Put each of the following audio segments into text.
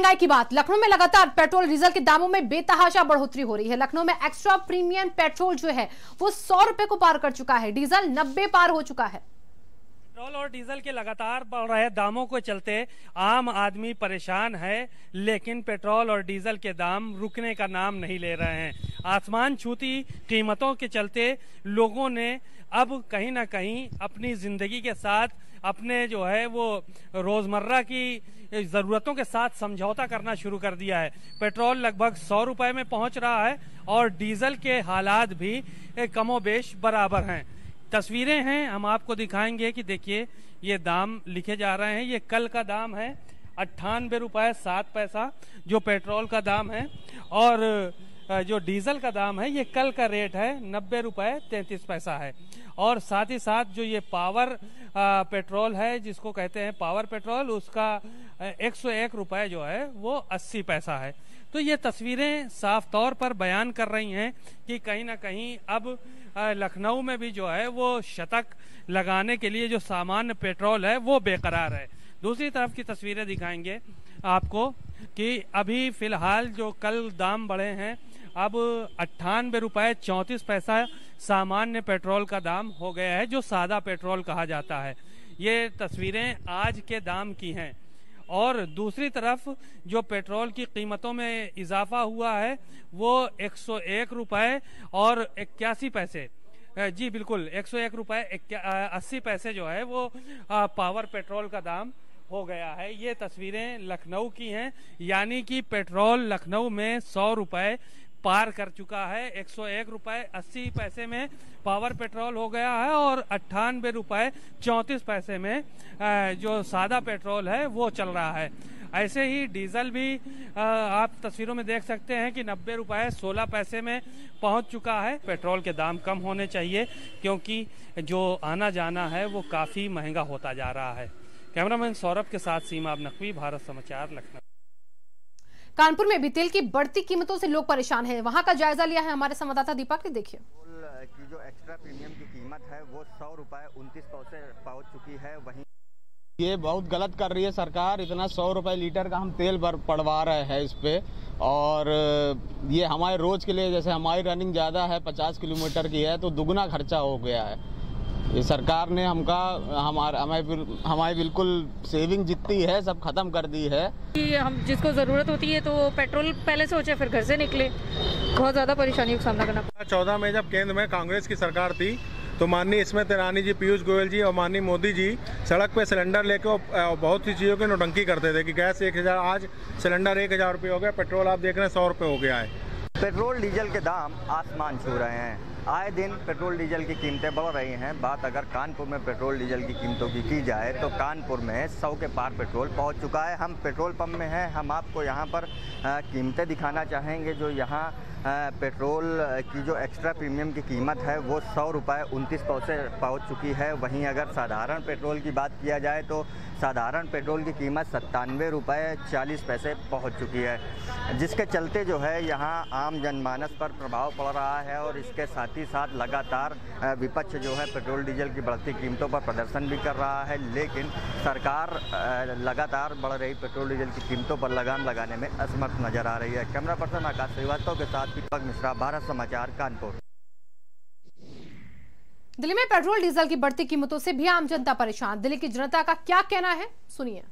महंगाई की बात। लखनऊ में लगातार पेट्रोल डीजल के दामों में बेतहाशा बढ़ोतरी हो रही है। लखनऊ में एक्स्ट्रा प्रीमियम पेट्रोल जो है वो 100 रुपए को पार कर चुका है, डीजल 90 पार हो चुका है। पेट्रोल और डीजल के लगातार बढ़ रहे दामों को चलते आम आदमी परेशान है, लेकिन पेट्रोल और डीजल के दाम रुकने का नाम नहीं ले रहे हैं। आसमान छूती कीमतों के चलते लोगों ने अब कहीं ना कहीं अपनी जिंदगी के साथ अपने जो है वो रोजमर्रा की जरूरतों के साथ समझौता करना शुरू कर दिया है। पेट्रोल लगभग 100 रुपए में पहुंच रहा है और डीजल के हालात भी कमोबेश बराबर हैं। तस्वीरें हैं, हम आपको दिखाएंगे कि देखिए ये दाम लिखे जा रहे हैं। ये कल का दाम है 98 रुपए 7 पैसा जो पेट्रोल का दाम है, और जो डीजल का दाम है ये कल का रेट है 90 रुपए 33 पैसा है। और साथ ही साथ जो ये पावर पेट्रोल है जिसको कहते हैं पावर पेट्रोल, उसका 101 रुपए जो है वो 80 पैसा है। तो ये तस्वीरें साफ तौर पर बयान कर रही हैं कि कहीं ना कहीं अब लखनऊ में भी जो है वो शतक लगाने के लिए जो सामान्य पेट्रोल है वो बेकरार है। दूसरी तरफ की तस्वीरें दिखाएंगे आपको कि अभी फिलहाल जो कल दाम बढ़े हैं, अब 98 रुपए 34 पैसा सामान्य पेट्रोल का दाम हो गया है, जो सादा पेट्रोल कहा जाता है। ये तस्वीरें आज के दाम की हैं। और दूसरी तरफ जो पेट्रोल की कीमतों में इजाफा हुआ है वो 101 रुपए और 81 पैसे, जी बिल्कुल 101 रुपए 80 पैसे जो है वो पावर पेट्रोल का दाम हो गया है। ये तस्वीरें लखनऊ की हैं, यानी कि पेट्रोल लखनऊ में 100 रुपए पार कर चुका है। 101 रुपए 80 पैसे में पावर पेट्रोल हो गया है और 98 रुपए 34 पैसे में जो सादा पेट्रोल है वो चल रहा है। ऐसे ही डीजल भी आप तस्वीरों में देख सकते हैं कि 90 रुपए 16 पैसे में पहुंच चुका है। पेट्रोल के दाम कम होने चाहिए क्योंकि जो आना जाना है वो काफी महंगा होता जा रहा है। कैमरामैन सौरभ के साथ सीमा नकवी, भारत समाचार, लखनऊ। कानपुर में भी तेल की बढ़ती कीमतों से लोग परेशान हैं। वहां का जायजा लिया है हमारे संवाददाता दीपक ने। देखिए की जो एक्स्ट्रा प्रीमियम की कीमत है वो 100 रुपए 29 पैसे पहुंच चुकी है। वहीं ये बहुत गलत कर रही है सरकार, इतना 100 रुपए लीटर का हम तेल पड़वा रहे हैं इस पे। और ये हमारे रोज के लिए, जैसे हमारी रनिंग ज़्यादा है 50 किलोमीटर की है, तो दुगना खर्चा हो गया है। ये सरकार ने हमारी बिल्कुल सेविंग जितनी है सब खत्म कर दी है। कि हम जिसको ज़रूरत होती है तो पेट्रोल पहले सोचे फिर घर से निकले, बहुत ज़्यादा परेशानियों का सामना करना पड़ा। 14 में जब केंद्र में कांग्रेस की सरकार थी तो माननीय स्मृति ईरानी जी, पीयूष गोयल जी और माननीय मोदी जी सड़क पे सिलेंडर लेके बहुत सी चीज़ों की नोटंकी करते थे कि गैस 1000, आज सिलेंडर 1000 रुपये हो गया, पेट्रोल आप देख रहे हैं 100 रुपये हो गया है। पेट्रोल डीजल के दाम आसमान छू रहे हैं। आए दिन पेट्रोल डीजल की कीमतें बढ़ रही हैं। बात अगर कानपुर में पेट्रोल डीजल की कीमतों की जाए तो कानपुर में 100 के पार पेट्रोल पहुंच चुका है। हम पेट्रोल पंप में हैं, हम आपको यहां पर कीमतें दिखाना चाहेंगे। जो यहां पेट्रोल की जो एक्स्ट्रा प्रीमियम की कीमत है वो 100 रुपए 29 पैसे पहुँच चुकी है। वहीं अगर साधारण पेट्रोल की बात किया जाए तो साधारण पेट्रोल की कीमत 97 रुपए 40 पैसे पहुँच चुकी है, जिसके चलते जो है यहाँ आम जनमानस पर प्रभाव पड़ रहा है। और इसके साथ ही साथ लगातार विपक्ष जो है पेट्रोल डीजल की बढ़ती कीमतों पर प्रदर्शन भी कर रहा है, लेकिन सरकार लगातार बढ़ रही पेट्रोल डीजल की कीमतों पर लगाम लगाने में असमर्थ नजर आ रही है। कैमरा पर्सन आकाश श्रीवास्तव के साथ दीपक मिश्रा, भारत समाचार, कानपुर। दिल्ली में पेट्रोल डीजल की बढ़ती कीमतों से भी आम जनता परेशान। दिल्ली की जनता का क्या कहना है, सुनिए।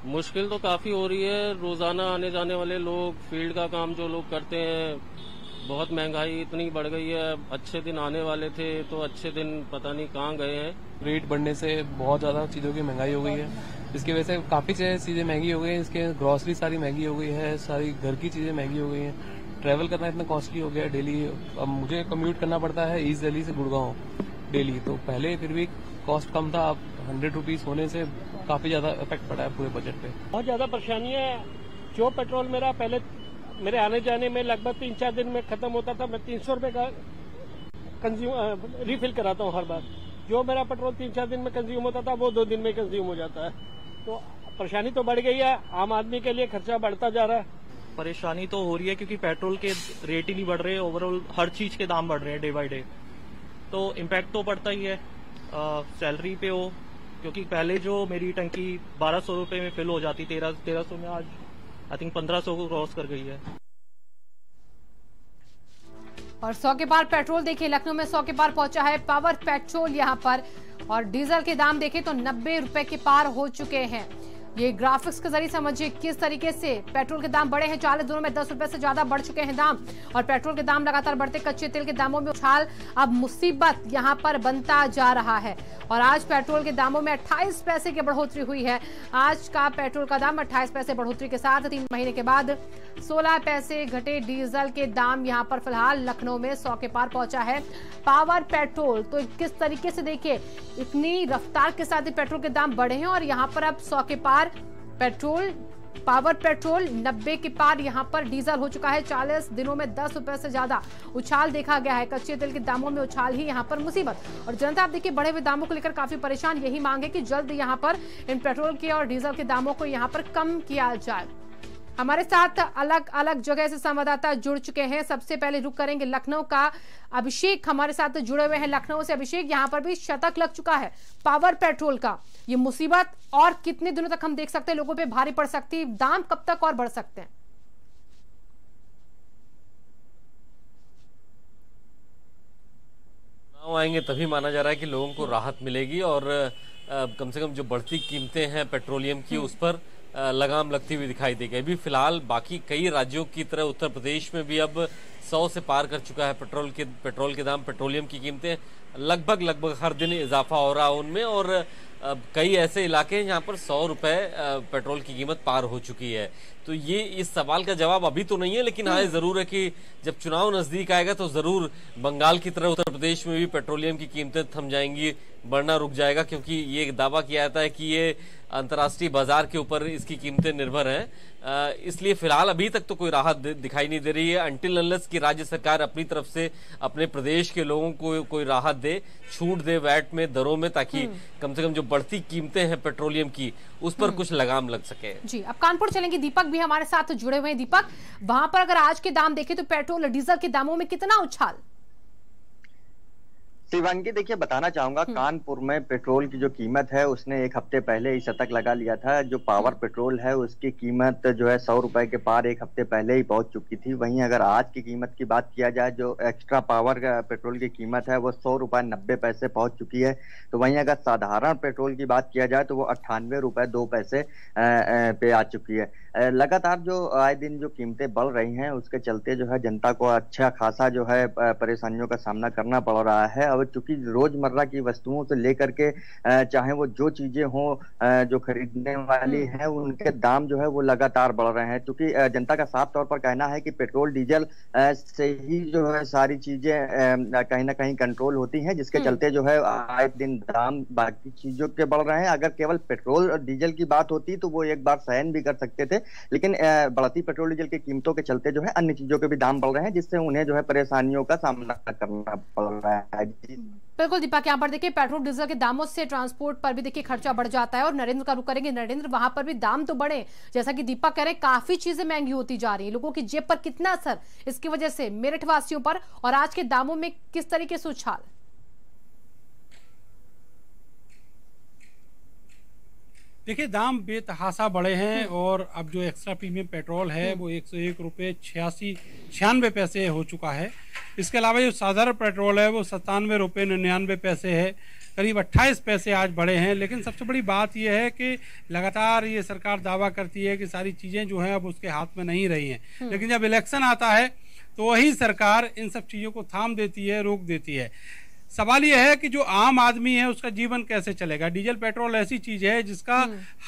मुश्किल तो काफी हो रही है। रोजाना आने जाने वाले लोग, फील्ड का काम जो लोग करते हैं, बहुत महंगाई इतनी बढ़ गई है। अच्छे दिन आने वाले थे तो अच्छे दिन पता नहीं कहाँ गए हैं। रेट बढ़ने से बहुत ज्यादा चीजों की महंगाई हो गई है, इसकी वजह से काफी चीजें महंगी हो गई हैं। इसके ग्रोसरी सारी महंगी हो गई है, सारी घर की चीजें महंगी हो गई हैं। ट्रैवल करना इतना कॉस्टली हो गया है डेली। अब मुझे कम्यूट करना पड़ता है ईस्ट दिल्ली से गुड़गांव डेली, तो पहले फिर भी कॉस्ट कम था, अब 100 रुपीज होने से काफी ज्यादा इफेक्ट पड़ा है पूरे बजट पे। बहुत ज्यादा परेशानी है। जो पेट्रोल मेरा पहले मेरे आने जाने में लगभग 3-4 दिन में खत्म होता था, मैं 300 रुपए का रिफिल कराता हूँ हर बार। जो मेरा पेट्रोल 3-4 दिन में कंज्यूम होता था वो 2 दिन में कंज्यूम हो जाता है। तो परेशानी तो बढ़ गई है, आम आदमी के लिए खर्चा बढ़ता जा रहा है। परेशानी तो हो रही है क्योंकि पेट्रोल के रेट ही नहीं बढ़ रहे, ओवरऑल हर चीज के दाम बढ़ रहे हैं डे बाय डे, तो इम्पैक्ट तो पड़ता ही है। सैलरी पे हो, क्योंकि पहले जो मेरी टंकी 1200 रुपए में फिल हो जाती 1300 में, आज आई थिंक 1500 को क्रॉस कर गई है। और 100 के पार पेट्रोल देखिए, लखनऊ में 100 के पार पहुंचा है पावर पेट्रोल यहाँ पर। और डीजल के दाम देखें तो 90 रुपए के पार हो चुके हैं। ये ग्राफिक्स के जरिए समझिए किस तरीके से पेट्रोल के दाम बढ़े हैं। 40 दिनों में 10 रुपए से ज्यादा बढ़ चुके हैं दाम। और पेट्रोल के दाम लगातार बढ़ते, कच्चे तेल के दामों में उछाल अब मुसीबत यहां पर बनता जा रहा है। और आज पेट्रोल के दामों में 28 पैसे की बढ़ोतरी हुई है। आज का पेट्रोल का दाम 28 पैसे बढ़ोतरी के साथ 3 महीने के बाद 16 पैसे घटे डीजल के दाम। यहां पर फिलहाल लखनऊ में 100 के पार पहुंचा है पावर पेट्रोल। तो किस तरीके से देखिए, इतनी रफ्तार के साथ ही पेट्रोल के दाम बढ़े हैं। और यहां पर अब 100 के पार पेट्रोल, पावर पेट्रोल 90 के पार यहां पर डीजल हो चुका है। 40 दिनों में 10 रुपए से ज्यादा उछाल देखा गया है। कच्चे तेल के दामों में उछाल ही यहां पर मुसीबत। और जनता आप देखिए बढ़े हुए दामों को लेकर काफी परेशान। यही मांग है कि जल्द यहां पर इन पेट्रोल के और डीजल के दामों को यहां पर कम किया जाए। हमारे साथ अलग अलग जगह से संवाददाता जुड़ चुके हैं। सबसे पहले रुक करेंगे लखनऊ का। अभिषेक हमारे साथ जुड़े हुए हैं लखनऊ से। अभिषेक, यहाँ पर भी शतक लग चुका है पावर पेट्रोल का। ये मुसीबत और कितने दिनों तक हम देख सकते हैं, लोगों पे भारी पड़ सकती है, दाम कब तक और बढ़ सकते हैं? आएंगे तभी माना जा रहा है कि लोगों को राहत मिलेगी और कम से कम जो बढ़ती कीमतें हैं पेट्रोलियम की उस पर लगाम लगती हुई दिखाई देगी। अभी फिलहाल बाकी कई राज्यों की तरह उत्तर प्रदेश में भी अब 100 से पार कर चुका है पेट्रोल के दाम। पेट्रोलियम की कीमतें लगभग हर दिन इजाफा हो रहा है उनमें। और कई ऐसे इलाके हैं जहां पर 100 रुपए पेट्रोल की कीमत पार हो चुकी है। तो ये इस सवाल का जवाब अभी तो नहीं है, लेकिन हाँ जरूर है कि जब चुनाव नजदीक आएगा तो जरूर बंगाल की तरह उत्तर प्रदेश में भी पेट्रोलियम की कीमतें थम जाएंगी, बढ़ना रुक जाएगा। क्योंकि ये दावा किया जाता है कि ये अंतर्राष्ट्रीय बाजार के ऊपर इसकी कीमतें निर्भर हैं। इसलिए फिलहाल अभी तक तो कोई राहत दिखाई नहीं दे रही है, अनटिल अनलेस की राज्य सरकार अपनी तरफ से अपने प्रदेश के लोगों को कोई राहत दे, छूट दे वैट में, दरों में, ताकि कम से कम जो बढ़ती कीमतें हैं पेट्रोलियम की उस पर कुछ लगाम लग सके। जी, अब कानपुर चलेंगे। दीपक भी हमारे साथ जुड़े हुए हैं। दीपक, वहां पर अगर आज के दाम देखें तो पेट्रोल और डीजल के दामों में कितना उछाल? शिवांगी, देखिए बताना चाहूंगा, कानपुर में पेट्रोल की जो कीमत है उसने एक हफ्ते पहले ही शतक लगा लिया था। जो पावर पेट्रोल है उसकी कीमत जो है 100 रुपए के पार एक हफ्ते पहले ही पहुंच चुकी थी। वहीं अगर आज की कीमत की बात किया जाए, जो एक्स्ट्रा पावर का पेट्रोल की कीमत है वो 100 रुपए 90 पैसे पहुंच चुकी है। तो वहीं अगर साधारण पेट्रोल की बात किया जाए तो वो 98 रुपए 2 पैसे पे आ चुकी है। लगातार जो आए दिन जो कीमतें बढ़ रही हैं उसके चलते जो है जनता को अच्छा खासा जो है परेशानियों का सामना करना पड़ रहा है। अब चूंकि रोजमर्रा की वस्तुओं से लेकर के चाहे वो जो चीजें हों जो खरीदने वाली हैं उनके दाम जो है वो लगातार बढ़ रहे हैं। क्योंकि जनता का साफ तौर पर कहना है कि पेट्रोल डीजल से ही जो है सारी चीजें कहीं ना कहीं कंट्रोल होती हैं, जिसके चलते जो है आए दिन दाम बाकी चीजों के बढ़ रहे हैं। अगर केवल पेट्रोल और डीजल की बात होती तो वो एक बार सहन भी कर सकते थे, लेकिन बढ़ती पेट्रोल डीजल की कीमतों के चलते जो है अन्य चीजों के भी दाम बढ़ रहे हैं, जिससे उन्हें जो है परेशानियों का सामना करना पड़ रहा है। बिल्कुल दीपक, यहाँ पर देखिए पेट्रोल डीजल के दामों से ट्रांसपोर्ट पर भी देखिए खर्चा बढ़ जाता है। और नरेंद्र का रुख करेंगे। नरेंद्र, वहां पर भी दाम तो बढ़े, जैसा कि दीपक कह रहे हैं, काफी चीजें महंगी होती जा रही है। लोगों की जेब पर कितना असर इसकी वजह से मेरठ वासियों पर, और आज के दामों में किस तरीके से उछाल? देखिए दाम बेतहाशा बढ़े हैं। और अब जो एक्स्ट्रा प्रीमियम पेट्रोल है वो 101 रुपये 96 पैसे हो चुका है। इसके अलावा जो साधारण पेट्रोल है वो 97 रुपये 99 पैसे है, करीब 28 पैसे आज बढ़े हैं। लेकिन सबसे बड़ी बात यह है कि लगातार ये सरकार दावा करती है कि सारी चीज़ें जो हैं अब उसके हाथ में नहीं रही हैं, लेकिन जब इलेक्शन आता है तो वही सरकार इन सब चीज़ों को थाम देती है, रोक देती है। सवाल यह है कि जो आम आदमी है उसका जीवन कैसे चलेगा। डीजल पेट्रोल ऐसी चीज है जिसका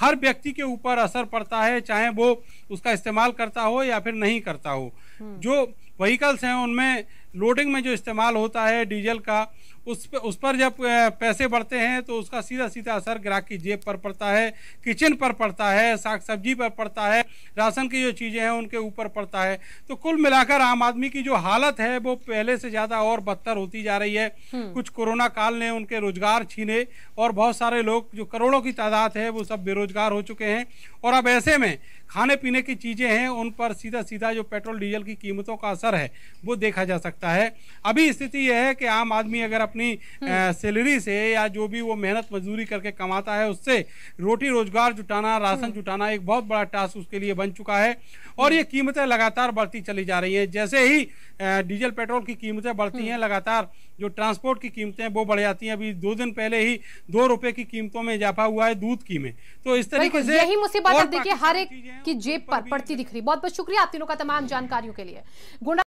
हर व्यक्ति के ऊपर असर पड़ता है, चाहे वो उसका इस्तेमाल करता हो या फिर नहीं करता हो। जो व्हीकल्स हैं उनमें लोडिंग में जो इस्तेमाल होता है डीजल का, उस पर जब पैसे बढ़ते हैं तो उसका सीधा सीधा असर ग्राहक की जेब पर पड़ता है, किचन पर पड़ता है, साग सब्जी पर पड़ता है, राशन की जो चीज़ें हैं उनके ऊपर पड़ता है। तो कुल मिलाकर आम आदमी की जो हालत है वो पहले से ज़्यादा और बदतर होती जा रही है। कुछ कोरोना काल ने उनके रोजगार छीने और बहुत सारे लोग जो करोड़ों की तादाद है वो सब बेरोजगार हो चुके हैं। और अब ऐसे में खाने पीने की चीज़ें हैं उन पर सीधा सीधा जो पेट्रोल डीजल की कीमतों का असर असर है वो देखा जा सकता है। अभी स्थिति यह है कि आम आदमी अगर अपनी सैलरी से या जो भी वो मेहनत मजदूरी करके कमाता है उससे रोटी रोजगार जुटाना, राशन जुटाना एक बहुत बड़ा टास्क उसके लिए बन चुका है। और ये कीमतें लगातार बढ़ती चली जा रही है। जैसे ही डीजल पेट्रोल की कीमतें बढ़ती हैं, लगातार जो ट्रांसपोर्ट की कीमतें वो बढ़ जाती हैं। अभी 2 दिन पहले ही 2 रुपए की कीमतों में इजाफा हुआ है दूध की में। तो इस तरीके से यही मुसीबत अब देखिए हर एक की जेब पर पड़ती दिख रही। बहुत बहुत शुक्रिया आप तीनों का तमाम जानकारियों के लिए।